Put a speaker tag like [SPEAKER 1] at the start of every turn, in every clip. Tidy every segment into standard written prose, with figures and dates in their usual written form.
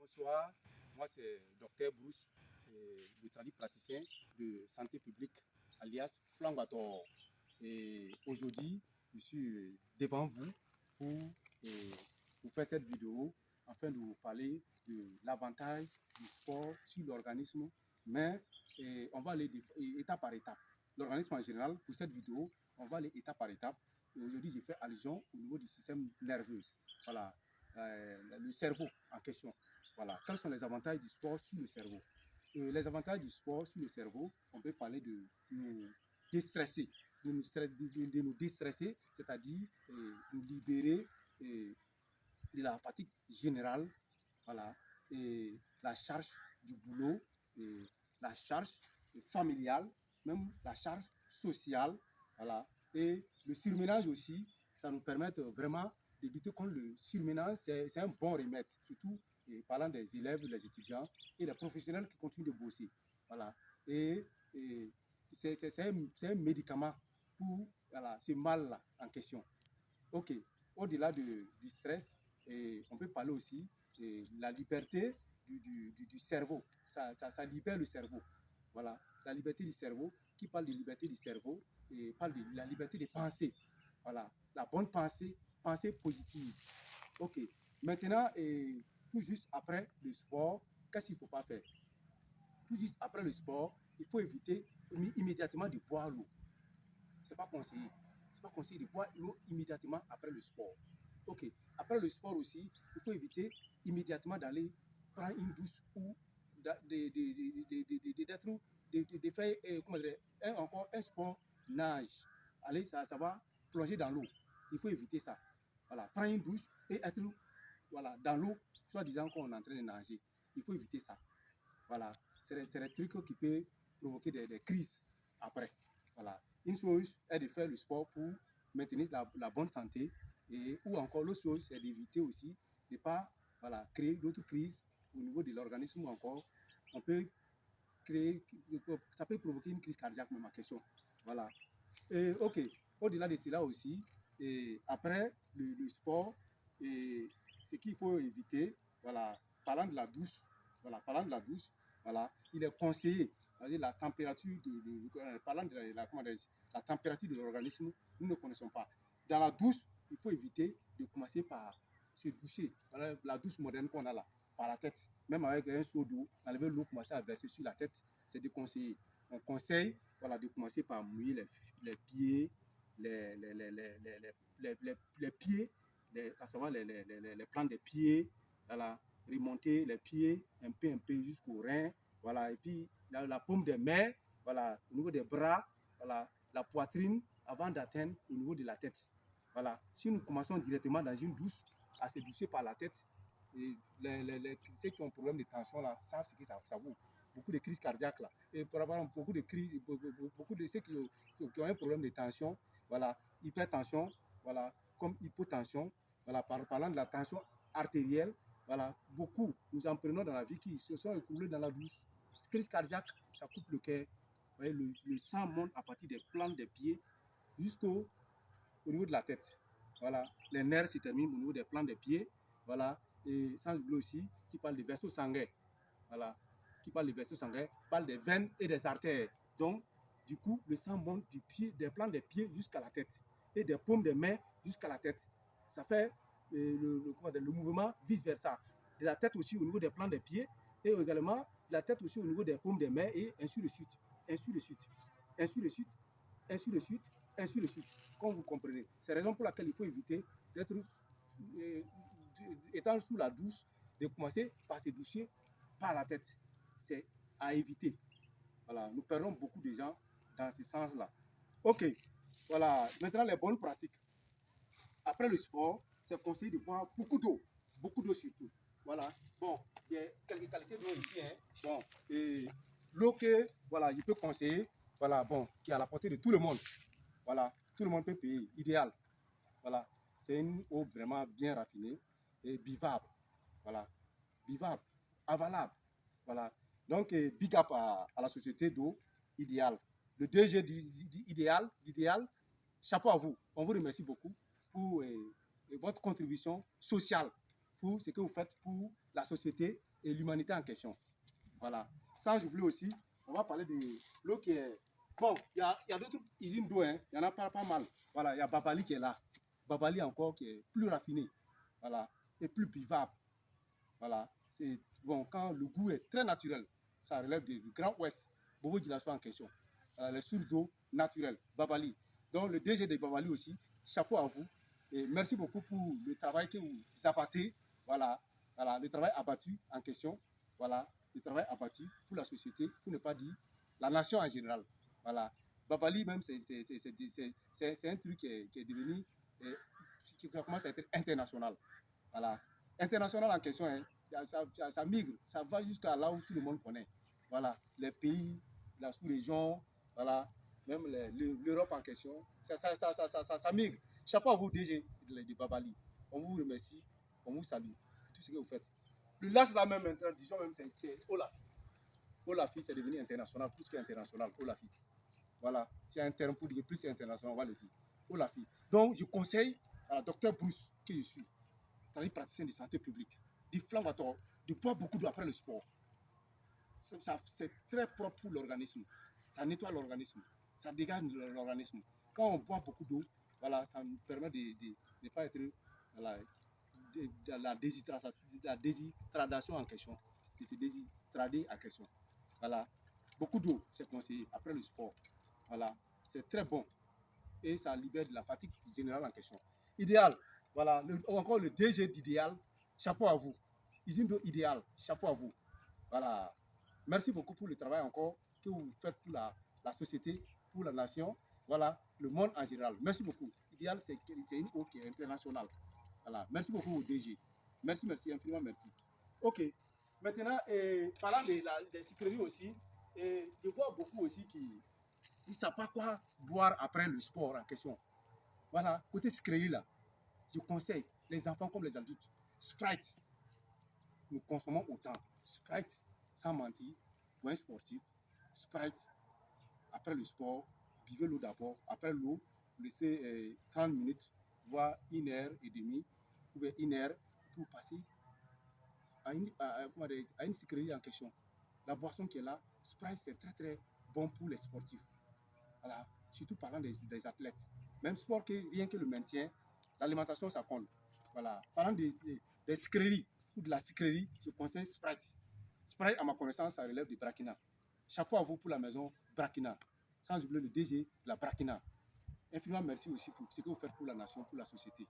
[SPEAKER 1] Bonsoir, moi c'est Dr Bruce, le praticien de santé publique, alias Flangator. Et aujourd'hui, je suis devant vous pour vous faire cette vidéo afin de vous parler de l'avantage du sport sur l'organisme, mais on va aller étape par étape. L'organisme en général, pour cette vidéo, on va aller étape par étape. Et aujourd'hui, j'ai fait allusion au niveau du système nerveux. Voilà, le cerveau en question. Voilà. Quels sont les avantages du sport sur le cerveau? Les avantages du sport sur le cerveau, on peut parler de nous déstresser, de nous déstresser, c'est-à-dire nous libérer de la fatigue générale, voilà, et la charge du boulot, et la charge familiale, même la charge sociale, voilà, et le surménage aussi, ça nous permet vraiment de lutter contre le surménage. C'est un bon remède, surtout parlant des élèves, des étudiants et des professionnels qui continuent de bosser, voilà, et c'est un médicament pour voilà, ce mal-là en question. Ok, au-delà du stress, on peut parler aussi de la liberté du cerveau. Ça libère le cerveau. Voilà, la liberté du cerveau. Qui parle de liberté du cerveau et parle de la liberté de penser. Voilà, la bonne pensée, pensée positive. Ok, maintenant, tout juste après le sport, qu'est-ce qu'il ne faut pas faire? Tout juste après le sport, il faut éviter immédiatement de boire l'eau. Ce n'est pas conseillé. Ce n'est pas conseillé de boire l'eau immédiatement après le sport. Ok. Après le sport aussi, il faut éviter immédiatement d'aller prendre une douche ou de faire encore un sport nage. Allez, ça va plonger dans l'eau. Il faut éviter ça. Voilà. Prendre une douche et être voilà, dans l'eau, soit disant qu'on est en train de nager. Il faut éviter ça. Voilà. C'est des trucs qui peuvent provoquer des crises après. Voilà. Une chose est de faire le sport pour maintenir la bonne santé, ou encore l'autre chose, c'est d'éviter aussi de ne pas voilà, créer d'autres crises au niveau de l'organisme ou encore on peut créer, ça peut provoquer une crise cardiaque même en question. Voilà. Et ok, au-delà de cela aussi, après le sport, ce qu'il faut éviter, voilà, parlant de la douche, voilà, il est conseillé, c'est-à-dire la température parlant de la température de l'organisme, nous ne connaissons pas. Dans la douche, il faut éviter de commencer par se doucher. Voilà, la douche moderne qu'on a là, par la tête. Même avec un seau d'eau, enlever l'eau, commencer à verser sur la tête, c'est déconseillé. On conseille voilà, de commencer par mouiller les pieds, les pieds, à savoir les plans des pieds, voilà, remonter les pieds un peu jusqu'au rein, voilà, et puis la paume des mains, voilà, au niveau des bras, voilà, la poitrine, avant d'atteindre au niveau de la tête. Voilà. Si nous commençons directement dans une douche, à se doucher par la tête, et ceux qui ont un problème de tension là, savent ce que ça vaut. Beaucoup de crises cardiaques là. Et par rapport à beaucoup de ceux qui ont un problème de tension, voilà, hypertension, voilà, comme hypotension, voilà, parlant de la tension artérielle, voilà, beaucoup nous en prenons dans la vie qui se sont écoulés dans la douche. Crise cardiaque, ça coupe le cœur. Voyez, le sang monte à partir des plantes des pieds jusqu'au niveau de la tête. Voilà, les nerfs se terminent au niveau des plantes des pieds. Voilà, et sans oublier aussi qui parle des vaisseaux sanguins. Voilà, qui parle des vaisseaux sanguins, parle des veines et des artères. Donc, du coup, le sang monte du pied, des plantes des pieds jusqu'à la tête et des paumes des mains jusqu'à la tête. Ça fait le mouvement vice-versa. De la tête aussi au niveau des plantes des pieds et également de la tête aussi au niveau des paumes des mains et ainsi de suite. Ainsi de suite. Ainsi de suite. Ainsi de suite. Ainsi de suite. Comme vous comprenez. C'est la raison pour laquelle il faut éviter d'être étant sous la douche, de commencer par se doucher par la tête. C'est à éviter. Voilà, nous perdons beaucoup de gens dans ce sens-là. Ok, voilà, maintenant les bonnes pratiques. Après le sport, c'est conseillé de boire beaucoup d'eau surtout. Voilà, bon, il y a quelques qualités d'eau ici. Hein. Bon, et l'eau que, voilà, je peux conseiller, voilà, bon, qui est à la portée de tout le monde. Voilà, tout le monde peut payer, idéal. Voilà, c'est une eau vraiment bien raffinée et buvable. Voilà, buvable, avalable. Voilà. Donc, big up à la société d'eau idéale. Le DG d'idéal, chapeau à vous. On vous remercie beaucoup pour votre contribution sociale, pour ce que vous faites pour la société et l'humanité en question. Voilà. Sans oublier aussi, on va parler de l'eau qui est... Bon, il y a d'autres usines d'eau, hein. Il y en a pas mal. Voilà, il y a Babali qui est là. Babali encore qui est plus raffiné. Voilà. Et plus buvable. Voilà. C'est bon, quand le goût est très naturel, ça relève du Grand Ouest. Bobo Dioulasso en question. Les sources d'eau naturelles. Babali. Donc le DG de Babali aussi, chapeau à vous. Et merci beaucoup pour le travail que vous apportez. Voilà. Voilà, le travail abattu en question. Voilà, le travail abattu pour la société, pour ne pas dire la nation en général. Voilà. Babali même, c'est un truc qui est devenu, qui commence à être international. Voilà. International en question, hein, ça migre, ça va jusqu'à là où tout le monde connaît. Voilà, les pays, la sous-région, voilà, même l'Europe en question, ça migre. Chapeau à vous, DG de Babali. On vous remercie, on vous salue, tout ce que vous faites. Le lâche là même, disons même, c'est Olafi. Olafi, c'est devenu international, plus qu'international, Olafi. Voilà, c'est un terme pour dire plus international, on va le dire. Olafi. Donc, je conseille à la docteur Bruce, que je suis, praticien de santé publique, du flammatoire, de boire beaucoup d'eau après le sport. C'est très propre pour l'organisme. Ça nettoie l'organisme. Ça dégage l'organisme. Quand on boit beaucoup d'eau, voilà, ça nous permet de ne pas être voilà, la déshydration en question. De se déshydrater en question. Voilà. Beaucoup d'eau, c'est conseillé après le sport. Voilà. C'est très bon. Et ça libère de la fatigue générale en question. Idéal. Voilà. Encore le DG d'Idéal. Chapeau à vous. Usine d'eau idéal. Chapeau à vous. Voilà. Merci beaucoup pour le travail encore que vous faites pour la société, pour la nation, voilà, le monde en général. Merci beaucoup. Idéal, c'est une eau qui est internationale. Voilà. Merci beaucoup au DG. Merci, infiniment merci. Ok. Maintenant, parlant des sucreries aussi, je vois beaucoup aussi qui ne savent pas quoi boire après le sport en question. Voilà, côté sucrerie là, je conseille les enfants comme les adultes. Sprite, nous consommons autant. Sprite, sans mentir, pour un sportif, Sprite, après le sport, buvez l'eau d'abord. Après l'eau, laissez 30 minutes, voire 1 heure et demie, ou bien 1 heure, pour passer à une sucrerie en question. La boisson qui est là, Sprite, c'est très très bon pour les sportifs. Voilà. Surtout parlant des athlètes. Même sport que rien que le maintien, l'alimentation, ça compte. Voilà. Parlant des sucreries ou de la sucrerie, je conseille Sprite. Sprite, à ma connaissance, ça relève de Brakina. Chapeau à vous pour la maison Brakina. Sans oublier le DG de la Brakina. Infiniment merci aussi pour ce que vous faites pour la nation, pour la société.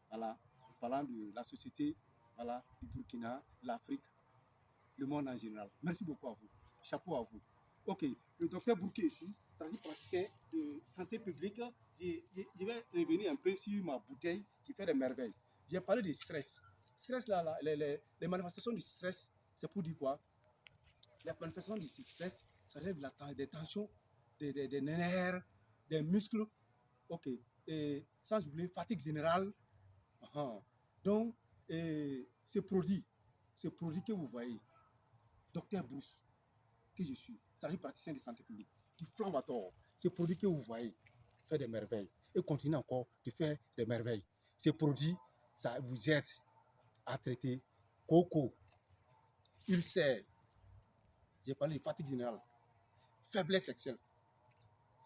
[SPEAKER 1] Voilà. Parlant de la société, voilà, du Burkina, l'Afrique, le monde en général. Merci beaucoup à vous. Chapeau à vous. Ok, le docteur Bourké ici, praticien de santé publique. Je vais revenir un peu sur ma bouteille qui fait des merveilles. J'ai parlé du stress. Stress, là, les manifestations du stress, c'est pour dire quoi? Les manifestations du stress, ça relève des tensions, des nerfs, des muscles. Ok, et sans oublier fatigue générale. Donc, ce produit que vous voyez, docteur Bruce, que je suis, c'est-à-dire praticien de santé publique, qui flambe à tort. Ce produit que vous voyez fait des merveilles et continue encore de faire des merveilles. Ce produit, ça vous aide à traiter coco, ulcère, j'ai parlé de fatigue générale, faiblesse sexuelle.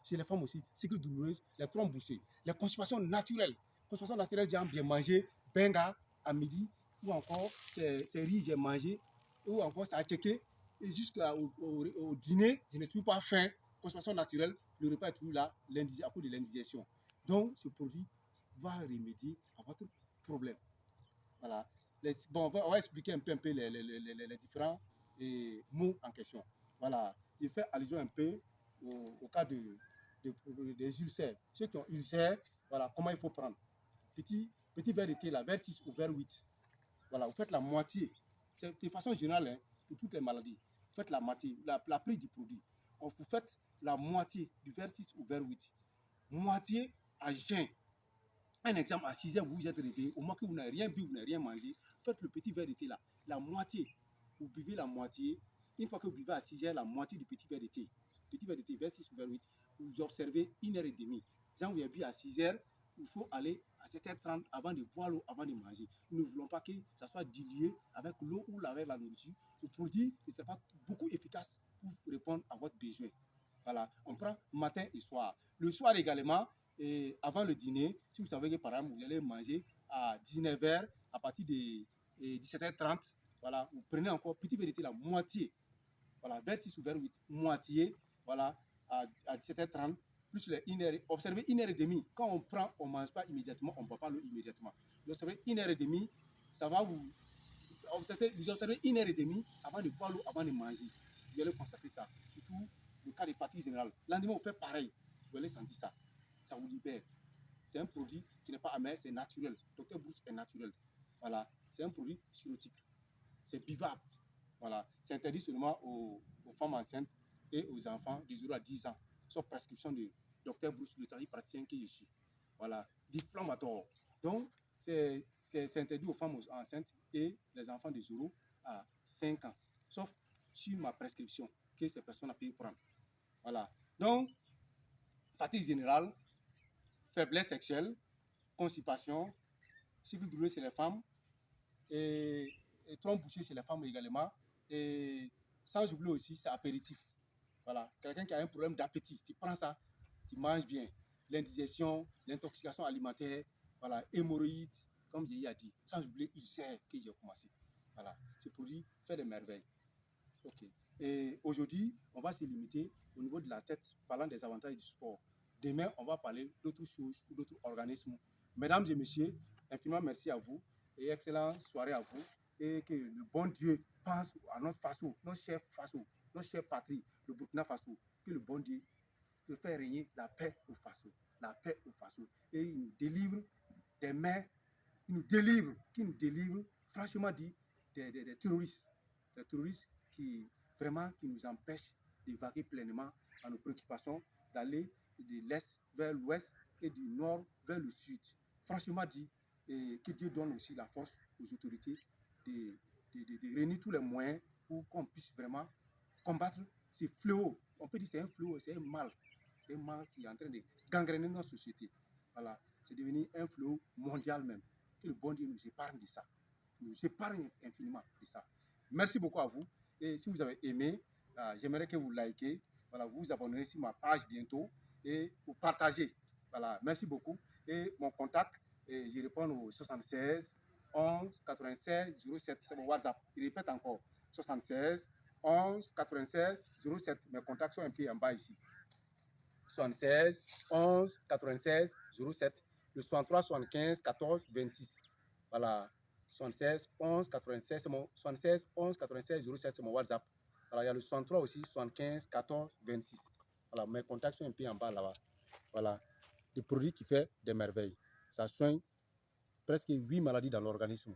[SPEAKER 1] Chez les femmes aussi, cycle douloureuse, les trompes bouchées, les constipations naturelles. Constipation naturelle, j'ai bien mangé, benga à midi, ou encore c'est riz, j'ai mangé, ou encore ça a checké, et jusqu'au dîner, je n'ai toujours pas faim. Constipation naturelle, le repas est toujours là, à cause de l'indigestion. Donc, ce produit va remédier à votre problème. Voilà. Bon, on va expliquer un peu les différents mots en question. Voilà. Je fais allusion un peu au cas des ulcères. Ceux qui ont ulcères, voilà, comment il faut prendre. Petit verre de thé, là, verre 6 ou verre 8. Voilà, vous faites la moitié. C'est de façon générale, hein, pour toutes les maladies. Vous faites la moitié, la prise du produit. Vous faites la moitié du verre 6 ou verre 8. Moitié à jeun. Un exemple, à 6 heures, vous êtes réveillé, au moins que vous n'avez rien bu, vous n'avez rien mangé, faites le petit verre de thé là, la moitié. Vous buvez la moitié. Une fois que vous buvez à 6 heures, la moitié du petit verre de thé. Petit verre de thé, vers 6 ou vers 8, vous observez 1 heure et demie. Quand vous avez bu à 6 heures, il faut aller à 7h30 avant de boire l'eau, avant de manger. Nous ne voulons pas que ça soit dilué avec l'eau ou avec la nourriture. le produit ne sera pas beaucoup efficace pour répondre à votre besoin. Voilà, on prend matin et soir. Le soir également, et avant le dîner, si vous savez que par exemple, vous allez manger à 19h, à partir de 17h30, voilà, vous prenez encore, petite vérité, la moitié, voilà, vers 6 ou vers 8, moitié, voilà, à 17h30, plus les 1h, observez 1h30. Quand on prend, on ne mange pas immédiatement, on ne boit pas l'eau immédiatement. Vous observez 1h30, ça va vous observez 1h30 avant de boire l'eau, avant de manger. Vous allez constater ça. Surtout le cas de fatigue générale. L'endemain, vous faites pareil. Vous allez sentir ça. Ça vous libère. C'est un produit qui n'est pas amer, c'est naturel. Dr Bruce est naturel. Voilà. C'est un produit sirotique. C'est buvable. Voilà. C'est interdit seulement aux femmes enceintes et aux enfants de 0 à 10 ans, sauf prescription de Dr Bruce, le travail praticien que je suis. Voilà. Difflamator. Donc, c'est interdit aux femmes enceintes et les enfants de 0 à 5 ans, sauf sur ma prescription que ces personnes ont pu prendre. Voilà. Donc, fatigue générale, faiblesse sexuelle, constipation, cycle douloureux chez les femmes et trompe bouchée chez les femmes également. Et sans oublier aussi, c'est apéritif. Voilà. Quelqu'un qui a un problème d'appétit, tu prends ça, tu manges bien. L'indigestion, l'intoxication alimentaire, voilà, hémorroïdes, comme j'ai dit, sans oublier ulcère que j'ai commencé. Voilà. Ce produit fait des merveilles. Ok. Et aujourd'hui, on va se limiter au niveau de la tête, parlant des avantages du sport. Demain, on va parler d'autres choses ou d'autres organismes. Mesdames et messieurs, infiniment merci à vous et excellente soirée à vous. Et que le bon Dieu pense à notre Faso, notre cher Faso, notre chère patrie, le Burkina Faso. Que le bon Dieu fait régner la paix au Faso, la paix au Faso. Et il nous délivre des mains, il nous délivre, qui nous délivre, franchement dit, des terroristes. Des terroristes qui vraiment qui nous empêchent d'évacuer pleinement à nos préoccupations, d'aller de l'est vers l'ouest et du nord vers le sud. Franchement dit, et que Dieu donne aussi la force aux autorités de réunir tous les moyens pour qu'on puisse vraiment combattre ces fléaux. On peut dire que c'est un fléau, c'est un mal. C'est un mal qui est en train de gangréner notre société. Voilà, c'est devenu un fléau mondial même. Que le bon Dieu nous épargne de ça. Nous épargne infiniment de ça. Merci beaucoup à vous. Et si vous avez aimé, j'aimerais que vous likez, voilà, vous vous abonnerez sur ma page bientôt et vous partagez. Voilà, merci beaucoup. Et mon contact, je réponds au 76 11 96 07, c'est mon WhatsApp. Je répète encore, 76 11 96 07. Mes contacts sont un peu en bas ici. 76 11 96 07. Le 63 75 14 26. Voilà. 76 11 96, c'est mon 76 11 96 07, c'est mon WhatsApp. Voilà, il y a le 63 aussi, 75 14 26. Voilà, mes contacts sont un peu en bas là-bas. Voilà, des produits qui fait des merveilles. Ça soigne presque 8 maladies dans l'organisme.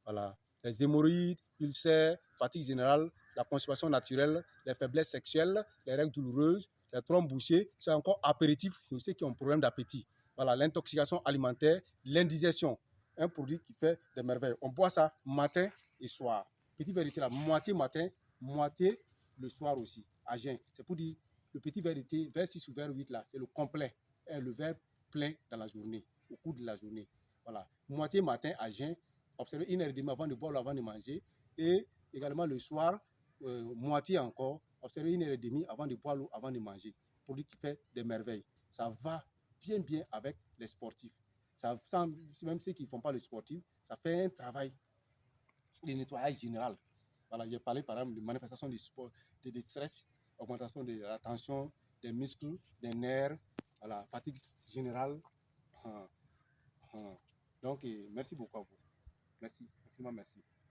[SPEAKER 1] Voilà, les hémorroïdes, ulcères, fatigue générale, la constipation naturelle, les faiblesses sexuelles, les règles douloureuses, les trompes bouchées, c'est encore apéritif, c'est ceux qui ont un problème d'appétit. Voilà, l'intoxication alimentaire, l'indigestion, un produit qui fait des merveilles. On boit ça matin et soir. Petite vérité là, moitié matin, moitié le soir aussi, à jeun. C'est pour dire, le petit verre de thé, vers 6 ou vers 8 là, c'est le complet, et le verre plein dans la journée, au cours de la journée. Voilà, moitié matin à jeun, observer 1h30 avant de boire ou avant de manger. Et également le soir, moitié encore, observer 1h30 avant de boire ou avant de manger. Produit qui fait des merveilles. Ça va bien avec les sportifs. Ça, même ceux qui ne font pas le sportif, ça fait un travail de nettoyage général. Voilà, j'ai parlé par exemple de manifestations de sport, de stress, augmentation de la tension, des muscles, des nerfs, voilà, fatigue générale. Donc, merci beaucoup à vous. Merci, infiniment merci.